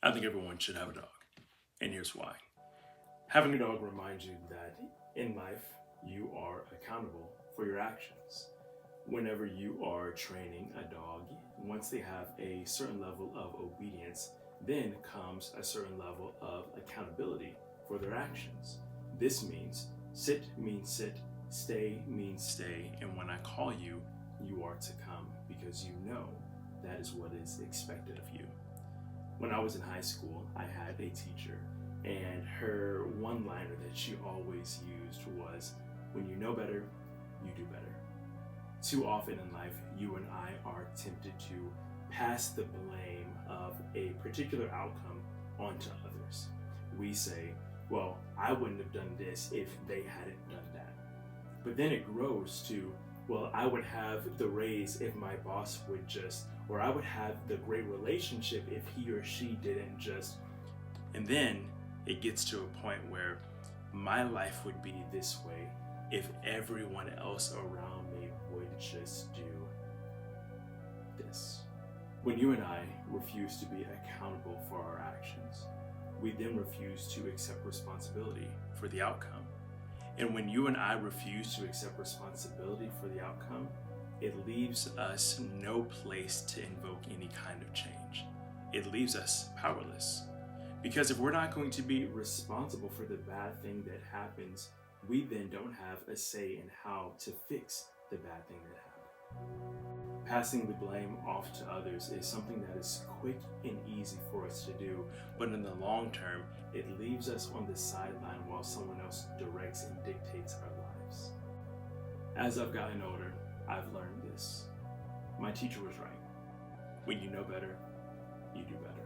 I think everyone should have a dog, and here's why. Having a dog reminds you that in life, you are accountable for your actions. Whenever you are training a dog, once they have a certain level of obedience, then comes a certain level of accountability for their actions. This means sit, stay means stay, and when I call you, you are to come because you know that is what is expected of you. When I was in high school, I had a teacher, and her one liner that she always used was, when you know better, you do better. Too often in life, you and I are tempted to pass the blame of a particular outcome onto others. We say, well, I wouldn't have done this if they hadn't done that. But then it grows to, well, I would have the raise if my boss would just, or I would have the great relationship if he or she didn't just. And then it gets to a point where my life would be this way if everyone else around me would just do this. When you and I refuse to be accountable for our actions, we then refuse to accept responsibility for the outcome. And when you and I refuse to accept responsibility for the outcome, it leaves us no place to invoke any kind of change. It leaves us powerless. Because if we're not going to be responsible for the bad thing that happens, we then don't have a say in how to fix the bad thing that happened. Passing the blame off to others is something that is quick and easy for us to do, but in the long term, it leaves us on the sideline while someone else directs and dictates our lives. As I've gotten older, I've learned this. My teacher was right. When you know better, you do better.